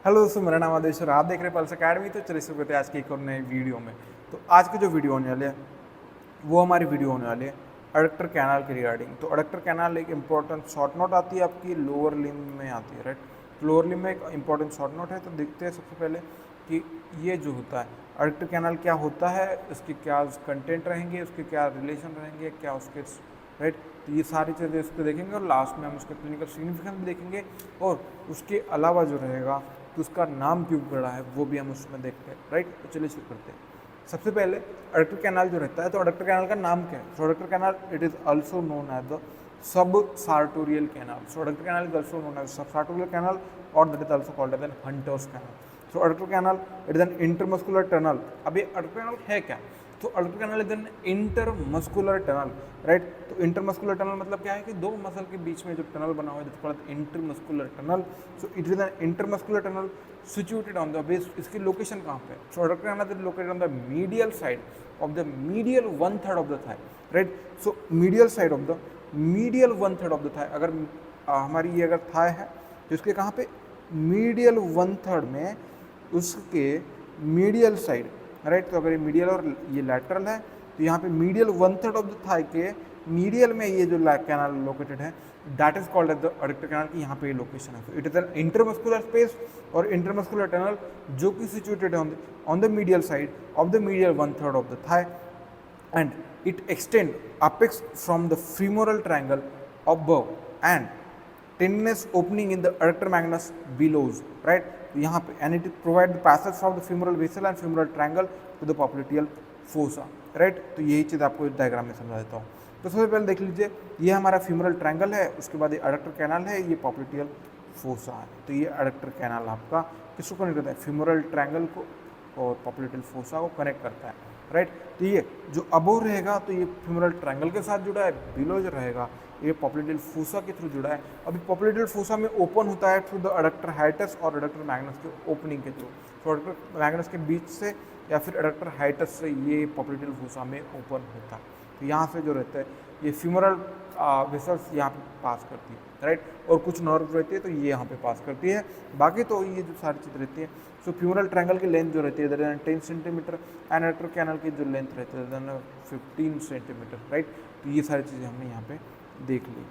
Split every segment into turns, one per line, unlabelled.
Hello दोस्तों, मेरा नाम आदेश और आप देख रहे हैं पल्स अकेडमी। तो चलिए शुरू करते हैं आज की एक और नई वीडियो में। तो आज की जो वीडियो होने वाली है वो हमारी वीडियो होने वाली है अडक्टर कैनाल के रिगार्डिंग। तो अडक्टर कैनाल एक इंपॉर्टेंट शॉर्ट नोट आती है, आपकी लोअर लिम्ब में आती है, राइट। लोअर लिम्ब में एक इंपॉर्टेंट शॉर्ट नोट है। तो देखते हैं सबसे पहले कि ये जो होता है अडक्टर कैनाल क्या होता है, इसके क्या कंटेंट रहेंगे, उसके क्या रिलेशन रहेंगे, क्या उसके राइट। तो ये सारी चीज़ें इसको देखेंगे और लास्ट में हम उसका क्लिनिकल सिग्निफिकेंस भी देखेंगे और उसके अलावा जो रहेगा कि उसका नाम क्यों पड़ा है वो भी हम उसमें देखते हैं, राइट। तो चलिए शुरू करते हैं। सबसे पहले अडक्टर कैनाल जो रहता है, तो अडक्टर कैनाल का नाम क्या है? So adductor canal it is also known as the sub sartorial canal. So adductor canal is also known as sub sartorial canal और that is also called as an Hunter's canal. So adductor canal it is an intermuscular tunnel. अब ये adductor canal है क्या? तो adductor canal is an intermuscular tunnel, right. तो intermuscular tunnel मतलब क्या है कि दो मसल के बीच में जो टनल बना हुआ है that's called intermuscular tunnel. So it is an intermuscular tunnel situated on the base. इसकी लोकेशन कहाँ पे है? So adductor canal is located on the medial side of the medial 1/3 of the thigh, right? So medial side of the medial 1/3 of the thigh। अगर हमारी ये अगर Thai है तो इसके कहाँ पे? मीडियल 1/3 में उसके मीडियल साइड, राइट। तो अगर ये मीडियल और ये लैटरल है तो यहाँ पे मीडियल 1/3 ऑफ द थाई के मीडियल में ये जो कैनाल लोकेटेड है that is called as the adductor canal की यहाँ पे ये लोकेशन है। It is an intermuscular space और इंटरमस्कुलर टनल जो कि सिचुएटेड है on the medial side of the medial 1/3 of the thigh and it extend apex from the femoral triangle above and tendinous opening in the adductor magnus below, right। यहाँ पे and it provide the passage from the femoral vessel and femoral triangle to the popliteal fossa, right। तो यही चीज़ आपको इस diagram में समझा देता हूँ। तो सबसे पहले देख लीजिए, ये हमारा femoral triangle है, उसके बाद ये adductor canal है, ये popliteal fossa है। तो ये adductor canal आपका किसको कनेक्ट करता है? femoral triangle को और popliteal fossa को कनेक्ट करता है, राइट। तो ये जो अबोव रहेगा तो ये फ्यूमरल ट्रायंगल के साथ जुड़ा है, बिलो जो रहेगा ये पॉप्लिटेल फोसा के थ्रू जुड़ा है। अभी पॉप्लिटेल फोसा में ओपन होता है थ्रू द अडक्टर हाइटस और अडक्टर मैग्नस के ओपनिंग के थ्रू। तो अडक्टर मैग्नस के बीच से या फिर अडक्टर हाइटस से ये पॉप्लिटेल फोसा में ओपन होता है। तो यहाँ से जो रहता है ये फ्यूमरल वेसल्स यहाँ पे पास करती है, राइट। और कुछ नर्व रहती है तो ये यहाँ पे पास करती है। बाकी तो ये जो सारी चीज़ रहती है, सो फ्यूमरल ट्रायंगल की लेंथ जो रहती है 10 सेंटीमीटर एंड अडक्टर कैनल की जो लेंथ रहती है 15 सेंटीमीटर, राइट। तो ये सारी चीज़ें हमने यहाँ पे देख ली।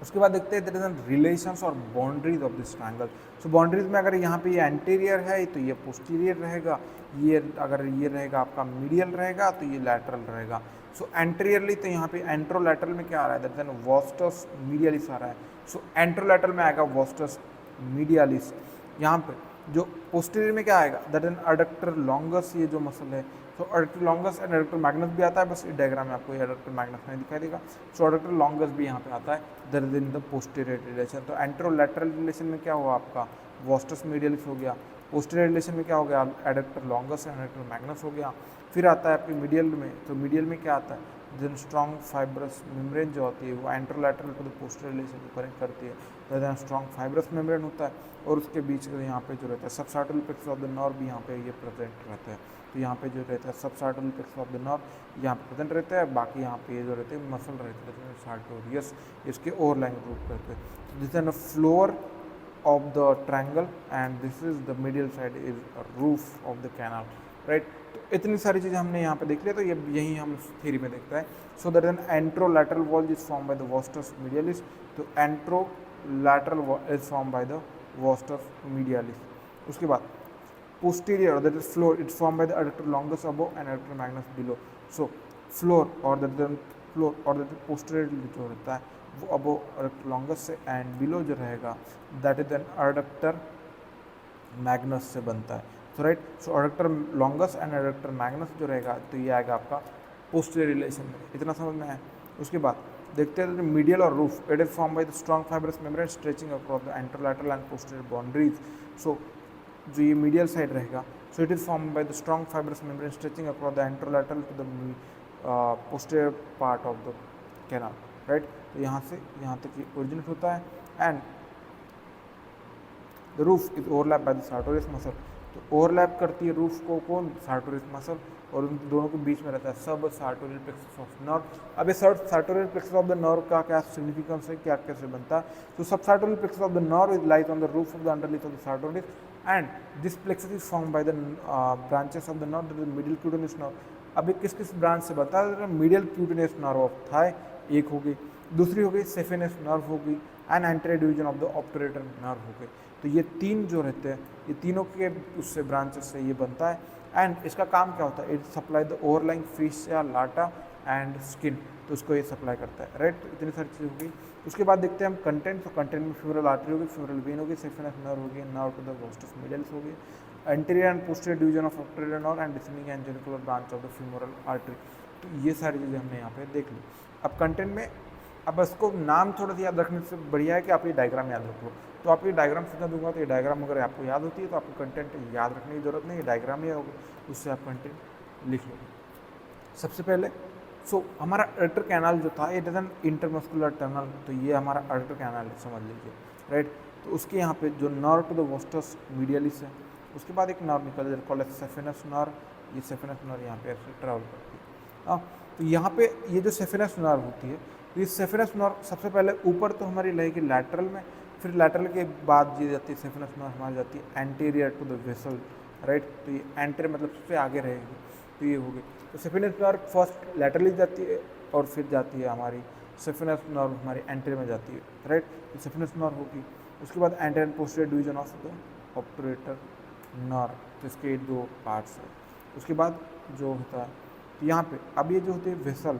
उसके बाद देखते हैं देयर इज रिलेशंस और boundaries of this triangle. So boundaries में अगर यहाँ पे ये एंटीरियर है तो ये पोस्टीरियर रहेगा, ये अगर ये रहेगा आपका मीडियल रहेगा तो ये लैटरल रहेगा। सो एंटीरियरली तो यहाँ पे एंट्रोलैटरल में क्या आ रहा है? दैट इज वास्टस मीडियलिस आ रहा है। सो एंट्रोलैटरल में आएगा वास्टस मीडियलिस। यहाँ पे जो पोस्टीरियर में क्या आएगा? दैट इज अडक्टर लॉन्गस, ये जो मसल है। So adductor longus and adductor magnus भी आता है, बस इस डायग्राम में आपको ये अडक्टर मैग्नस नहीं दिखाई देगा। सो अडक्टर लॉन्गस भी यहाँ पे आता है, that is in the posterior relation. तो एंट्रोलैटरल रिलेशन में क्या हुआ आपका? वास्टस मीडियलिस हो गया। पोस्टीरियर रिलेशन में क्या हो गया? Adductor longus and adductor Magnus हो गया। फिर आता है आपकी मीडियल में, तो मीडियल में क्या आता है? देन स्ट्रॉन्ग फाइब्रस मेम्ब्रेन जो होती है वो anterolateral to the posterior relation को कनेक्ट करती है, देन स्ट्रॉन्ग फाइब्रस मेम्ब्रेन होता है और उसके बीच में यहाँ पे जो रहता है सबसार्टल प्लेक्सस ऑफ द नर्व भी यहाँ पे ये प्रेजेंट रहता है। तो यहाँ पे जो रहता है सबसार्टल प्लेक्सस ऑफ द नर्व यहाँ पे प्रेजेंट रहता है। बाकी यहाँ पे ये जो रहते हैं मसल रहते हैं सार्टोरियस, इसके ओवरलैंग ग्रुप रहते हैं। This is a floor of the triangle and this is the medial side is a roof of the canal, right। तो इतनी सारी चीज़ें हमने यहाँ पे देख लिया। तो ये यही हम थ्योरी में देखता है। So that an anterolateral wall is form by the vastus medialis. तो anterolateral wall is form by the vastus medialis. उसके बाद posterior that is floor it's formed by the adductor longus above and adductor magnus below। so floor और that posterior जो रहता है वो above adductor longus से and below जो रहेगा that is an adductor magnus से बनता है। so right, so adductor longus and adductor magnus जो रहेगा तो ये आएगा आपका posterior relation में। इतना समझ में आया। उसके बाद देखते हैं मीडियल और roof it is form by the strong fibrous membrane stretching across the anterolateral and posterior boundaries. सो जो ये मीडियल साइड रहेगा so it is form by the strong fibrous membrane stretching across the anterolateral to the posterior part of the canal, right. तो यहाँ से यहाँ तक ये ओरिजिनेट होता है and the roof is overlap by the sartorius muscle. तो overlap करती है रूफ को कौन? सार्टोरियस मसल, और उन दोनों के बीच में रहता है सब सार्टोरियल प्लेक्सस ऑफ नर्व। अब ये sartorial plexus of the nerve का क्या सिग्निफिकेंस है, क्या कैसे बनता है? तो sub sartorial plexus of the nerve is lies on the roof of the underneath of the sartorius and this plexus is form by the branches of the nerve, the middle cutaneous nerve. अब ये किस किस branch से बता रहे हैं? Middle cutaneous nerve of thigh एक हो गई, दूसरी हो गई सेफेनस नर्व हो गई, and anterior division of the obturator nerve हो गई। तो ये तीन जो रहते हैं, ये तीनों के उससे ब्रांचेस से ये बनता है। एंड इसका काम क्या होता है? It supply the overlying fascia Lata and skin, तो उसको ये सप्लाई करता है, राइट। तो इतनी सारी चीज़ होगी। उसके बाद देखते हैं हम कंटेंट। तो कंटेंट में फ्यूमरल आर्टरी होगी, फ्यूमरल वेन होगी, सेफेनस नर्व होगी, नर्व टू द वास्टस मीडियल्स होगी, anterior and posterior division of obturator nerve and descending and genicular branch of the femoral artery. तो ये सारी चीज़ें हमने यहाँ पे देख ली। अब कंटेंट में, अब इसको नाम थोड़ा सा याद रखने से बढ़िया है कि आप ये डायग्राम याद रख लो। तो आप ये डायग्राम सीधा दूंगा, तो ये डायग्राम अगर आपको याद होती है तो आपको कंटेंट याद रखने की जरूरत नहीं, ये डायग्राम ही होगा, उससे आप कंटेंट लिख लोगे। सबसे पहले हमारा अडक्टर कैनाल जो था, it is an intermuscular tunnel. तो ये हमारा अडक्टर कैनाल है, समझ लीजिए, राइट। तो उसके यहाँ पे जो नर्व टू द वास्टस मीडियलिस है, उसके बाद एक नर्व निकल जाए कॉल्ड सेफेनस नर्व। ये सेफेनस नर्व यहाँ पे ऐसे ट्रैवल करती है। तो यहाँ पे ये जो सेफेनस नर्व होती है, तो ये सेफेनस नर्व सबसे पहले ऊपर तो हमारी रहेगी लैटरल में, फिर लैटरल के बाद ये जाती है सेफेनस नर्व हमारी जाती है anterior to the vessel, right. तो ये एंटीरियर मतलब सबसे आगे रहेगी। तो ये हो गई। तो सेफेनस नर्व फर्स्ट लैटरली जाती है और फिर जाती है हमारी सेफेनस नर्व हमारी एंटीरियर में जाती है, राइट। तो सेफेनस नर्व होगी। उसके बाद anterior posterior division of the obturator nerve, तो इसके दो पार्ट्स है। उसके बाद जो होता है, तो यहाँ पे अब ये जो होती है वेसल,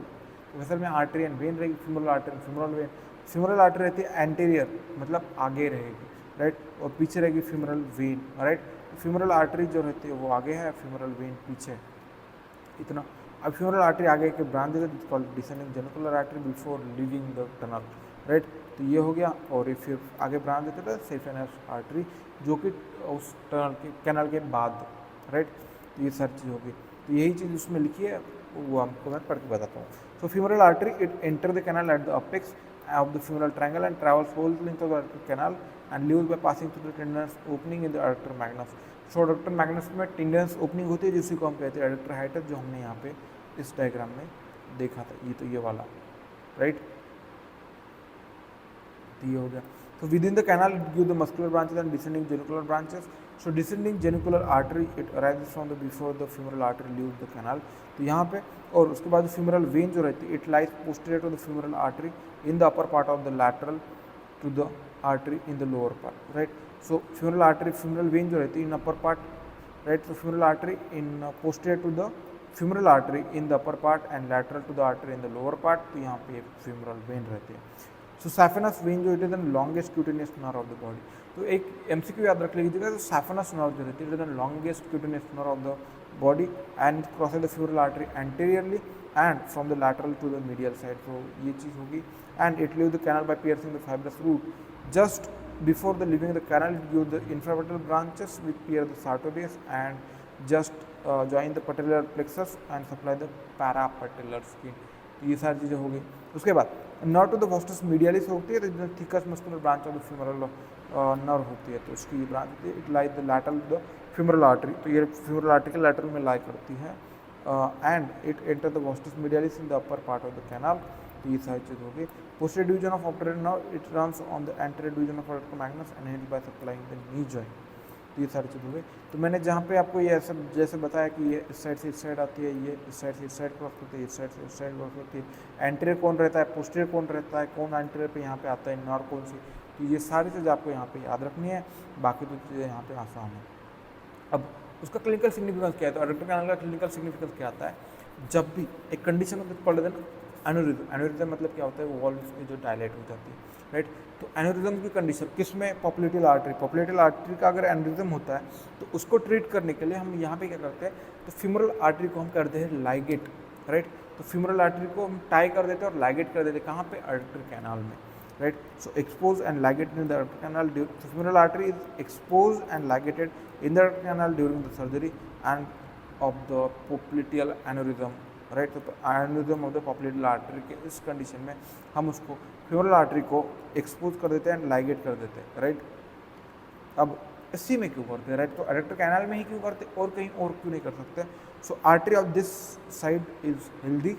वेसल में आर्टरी एंड वेन रहेगी, femoral artery femoral when. Femoral artery रहती है एंटीरियर मतलब आगे रहेगी, राइट, और पीछे रहेगी femoral when, right. Femoral artery जो रहती है वो आगे है, फ्यूमरल वेन पीछे, इतना। अब फ्यूमरल आर्टरी आगे के ब्रांच है, called descending genicular artery before leaving the tunnel, right. तो ये हो गया। और ये फिर आगे ब्रांच देते थे सेफेनस आर्टरी, जो कि उस टनल के कैनाल के बाद, राइट। तो ये सारी चीज़ होगी। तो यही चीज़ उसमें लिखी है, वो आपको मैं पढ़ के बताता हूँ। So femoral artery it enter the canal at the apex of the femoral triangle and travels whole length of the adductor canal and leaves by passing through the tendons opening in the adductor magnus। so adductor magnus में tendons opening होती है, जिसी को हम कहते हैं adductor hiatus, जो हमने यहाँ पे इस डायग्राम में देखा था। ये तो ये वाला, राइट। तो ये हो गया। तो with in the canal it give the muscular branches and descending genicular branches. So descending genicular artery it arises from the before the femoral artery leave the canal. तो यहाँ पे, और उसके बाद फ्यूमरल वेन जो रहती है, it lies posterior to the femoral artery in the upper part of the lateral to the artery in the lower part, right। so femoral artery, femoral vein जो रहती है in upper part, right। so femoral artery in posterior to the femoral artery in the upper part and lateral to the artery in the lower part। तो यहाँ पे femoral vein रहती है। so saphenous vein जो it is the longest cutaneous nerve of the body। तो एक MCQ याद रख लीजिएगा, तो saphenous nerve जो रहती है it is the longest cutaneous nerve of the body and it crosses the femoral artery anteriorly and from the lateral to the medial side। तो ये चीज़ होगी। and it leaves the canal by piercing the fibrous root just before the leaving the canal। it gives the infravertebral branches which pierce the sartorius and just join the patellar plexus and supply the parapatellar skin। तो ये सारी चीज़ें हो गई। उसके बाद nerve to the vastus medialis होती है, तो thickest muscular branch of the femoral nerve होती है, तो उसकी ब्रांच होती है। It lie the lateral the femoral artery, तो ये फ्यूमरल आर्टरी के लैटरल में लाई करती है। And it enter the vastus medialis in the upper part of the canal. तो ये सारी चीज़ होगी। Posterior division of obturator nerve it runs on the anterior division of obturator magnus and held by supplying the knee joint. तो ये सारी चीज़ हो गई। तो मैंने जहाँ पे आपको ये सब जैसे बताया कि ये इस साइड से इस साइड आती है, ये इस साइड से इस साइड क्रॉस करती है, इस साइड से इस साइड क्रॉस करती है। एंटीरियर कौन रहता है, पोस्टीरियर कौन रहता है, कौन एंटीरियर पे यहाँ पे आता है, नर्व कौन सी। तो ये सारी चीज़ आपको यहाँ पे याद रखनी है, बाकी तो चीज़ें यहाँ पे आसान है। अब उसका क्लिनिकल सिग्निफिकेंस क्या है, तो अडक्टर कैनाल का क्लिनिकल सिग्निफिकेंस क्या आता है? जब भी एक कंडीशन होती है कॉल्ड एन एन्यूरिज्म। एन्यूरिज्म मतलब क्या होता है, वो वॉल्व की जो डायलेट हो जाती है, राइट। तो एन्यूरिज्म की कंडीशन किस में, पॉप्युलेटल आर्टरी। पॉप्युलेटल आर्टरी का अगर एन्यूरिज्म होता है तो उसको ट्रीट करने के लिए हम यहाँ पे क्या करते हैं, तो फ्यूमरल आर्टरी को हम करते हैं लाइगेट, राइट। तो फ्यूमरल आर्टरी को हम टाई कर देते हैं और लाइगेट कर देते हैं, कहाँ पे, अडक्टर कैनाल में, right. So expose and ligated in the adductor canal. Femoral artery is expose and ligated in the adductor canal during the surgery end of the popliteal aneurysm, right. तो aneurysm of the पॉप्युलेटल artery के इस condition में हम उसको femoral artery को expose कर देते हैं एंड लाइगेट कर देते हैं, राइट। अब इसी में क्यों करते हैं, राइट। तो अडक्टर कैनाल में ही क्यों करते, और कहीं और क्यों नहीं कर सकते। So artery of this side is healthy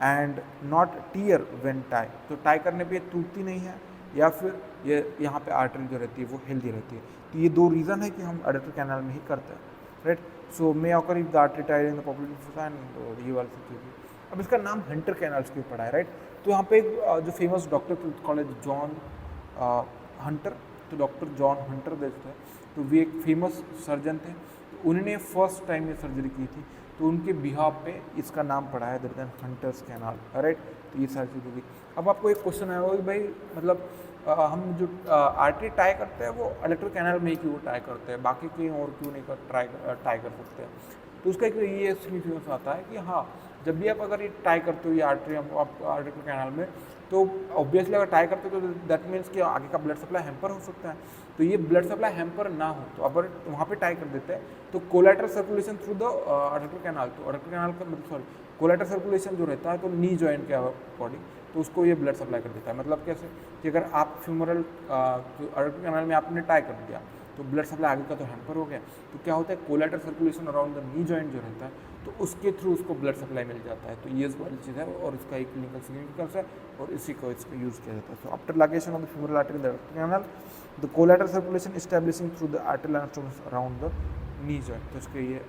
and not tear when tie. तो टाई करने पे ये टूटती नहीं है, या फिर ये यहाँ पे आर्टरी जो रहती है वो हेल्दी रहती है। तो ये दो रीज़न है कि हम अडक्टर कैनाल में ही करते हैं, right. So may occur if the artery tyre in the population, ये वाली चीज़। अब इसका नाम हंटर कैनाल्स क्यों पड़ा है, राइट। तो यहाँ पे जो famous doctor college John Hunter, तो डॉक्टर जॉन हंटर देखते हैं, तो वे एक फेमस सर्जन थे। तो उन्होंने फर्स्ट टाइम ये सर्जरी की थी, तो उनके बिहाफ पे इसका नाम पड़ा है दैट हंटर्स कैनाल, राइट। तो ये सारी चीज़ होगी। अब आपको एक क्वेश्चन आएगा कि भाई मतलब हम जो आर्टरी टाई करते हैं वो अडक्टर कैनाल में ही क्यों टाई करते हैं, बाकी कहीं और क्यों नहीं टाई कर सकते हैं। तो उसका एक ये सिग्निफिकेंस आता है कि हाँ, जब भी आप अगर ये टाई करते हो ये आर्टरी आप अडक्टर कैनाल में, तो ऑब्वियसली अगर टाई करते हो तो दैट मीन्स कि आगे का ब्लड सप्लाई हैम्पर हो सकता है। तो ये ब्लड सप्लाई हैम्पर ना हो तो अगर वहाँ पे टाई कर देते हैं तो collateral circulation through the adductor canal, तो अडक्टर कैनाल का मतलब सॉरी कोलैटरल सर्कुलेशन जो रहता है तो नी जॉइंट के अकॉर्डिंग, तो उसको ये ब्लड सप्लाई कर देता है। मतलब कैसे कि अगर आप फ्यूमरल अडक्टर कैनाल में आपने टाई कर दिया तो ब्लड सप्लाई आगे का तो हैम्पर हो गया, तो क्या होता है collateral circulation around the knee joint जो रहता है तो उसके थ्रू उसको ब्लड सप्लाई मिल जाता है। तो ये वाली चीज़ है और इसका एक क्लिनिकल सिग्निफिकेंस है और इसी को इसको यूज़ किया जाता है। So after ligation of the femoral artery in the adductor canal the collateral circulation establishing through the arterial anastomosis around the knee joint, तो इसके ये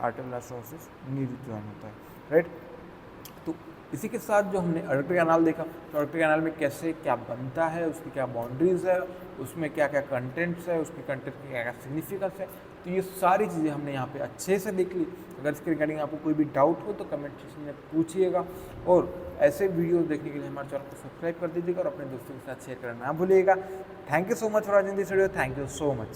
आर्टरियल एनास्टोमोसिस नी जॉइंट होता है, राइट। तो इसी के साथ जो हमने अडक्टर कैनाल देखा, तो अडक्टर कैनाल में कैसे क्या बनता है, उसकी क्या बाउंड्रीज़ है, उसमें क्या क्या कंटेंट्स है, उसके कंटेंट की क्या क्या सिग्निफिकेंस है, तो ये सारी चीज़ें हमने यहाँ पे अच्छे से देख ली। अगर इसके रिगार्डिंग आपको कोई भी डाउट हो तो कमेंट सेक्शन में पूछिएगा और ऐसे वीडियो देखने के लिए हमारे चैनल को सब्सक्राइब कर दीजिएगा और अपने दोस्तों के साथ शेयर करना ना भूलिएगा। Thank you so much for watching this video, thank you so much.